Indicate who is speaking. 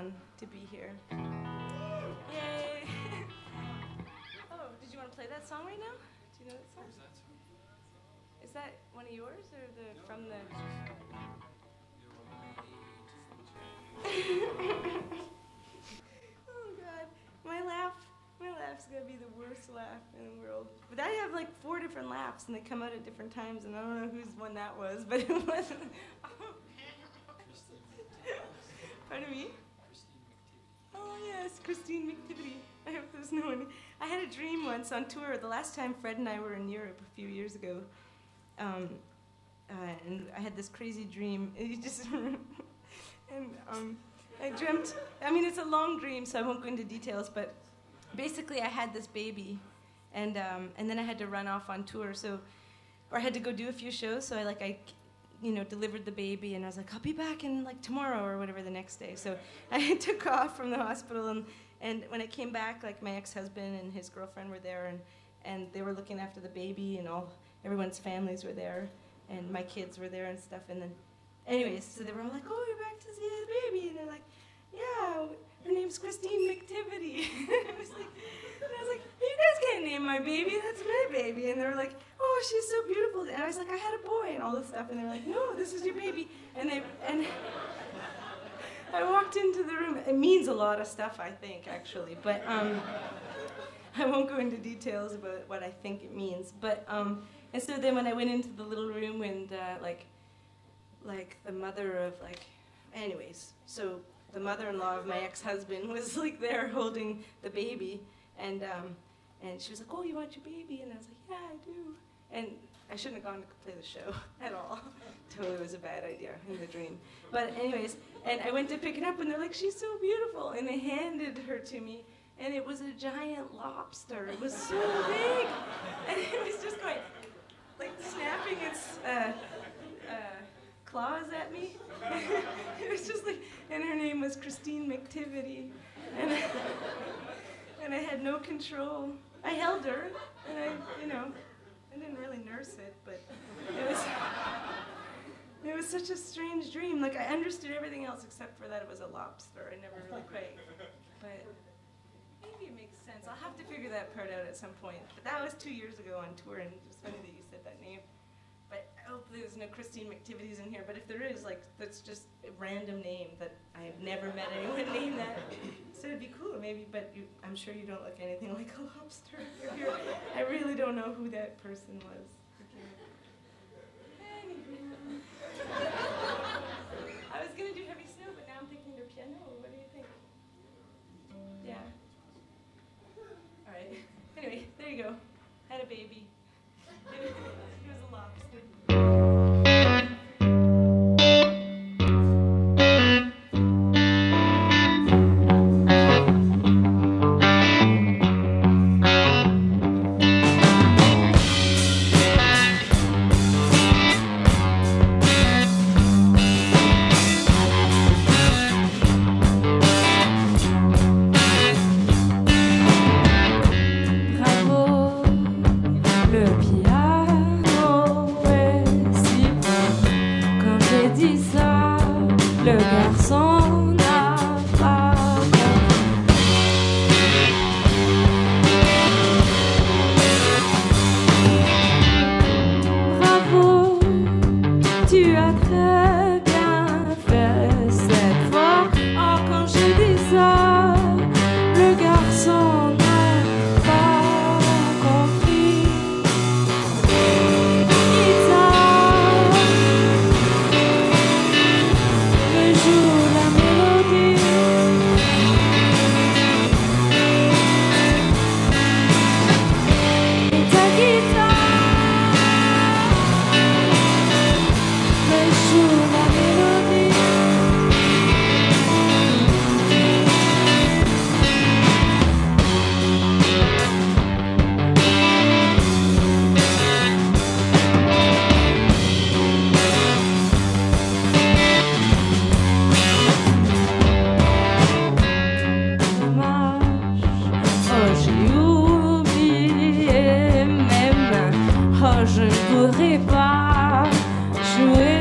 Speaker 1: fun to be here. Yay! Oh, did you want to play that song right now? Do you know that song? Is that one of yours or from the? Oh God, my laugh's gonna be the worst laugh in the world. But I have like 4 different laughs and they come out at different times and I don't know whose one that was, but it wasn't. Pardon me? Oh yes, Christine McTivity. I hope there's no one. I had a dream once on tour, the last time Fred and I were in Europe a few years ago. And I had this crazy dream. I dreamt, I mean, it's a long dream, so I won't go into details, but basically I had this baby, and then I had to run off on tour, or I had to go do a few shows, so I delivered the baby, and I was like, I'll be back in like tomorrow or whatever the next day. So I took off from the hospital, and when I came back, like my ex-husband and his girlfriend were there, and they were looking after the baby, and everyone's families were there, and my kids were there and stuff, and then, anyways, so they were all like, oh, you're back to see the baby, and they're like, yeah, her name's Christine McTivity. I was like, you guys can't name my baby, that's my baby. And they were like, oh, she's so beautiful. And I was like, I had a boy and all this stuff. And they were like, no, this is your baby. And I walked into the room. It means a lot of stuff, I think, actually. But I won't go into details about what I think it means. But and so then when I went into the little room and like the mother of anyways, so the mother-in-law of my ex-husband was like there holding the baby, and she was like, oh, you want your baby? And I was like, yeah, I do. And I shouldn't have gone to play the show at all. Totally was a bad idea in the dream. But anyways, and I went to pick it up, and they're like, she's so beautiful. And they handed her to me, and it was a giant lobster. It was so big. And it was just going, like, snapping its claws at me. It was just like, and her name was Christine McTivity. And I had no control. I held her, and I didn't really nurse it, but it was such a strange dream. Like, I understood everything else except for that it was a lobster. I never really quite, but maybe it makes sense. I'll have to figure that part out at some point. But that was 2 years ago on tour, and it was funny that you said that name. But hopefully there's no Christine McTivities in here. But if there is, like, that's just a random name that I have never met anyone named that. So it'd be cool, maybe. But I'm sure you don't look anything like a lobster. I really don't know who that person was. Anywho. I was gonna do Heavy Snow, but now I'm thinking the piano. What do you think? Yeah. All right. Anyway, there you go. Had a baby. It was a lobster.
Speaker 2: Je ne pourrais pas jouer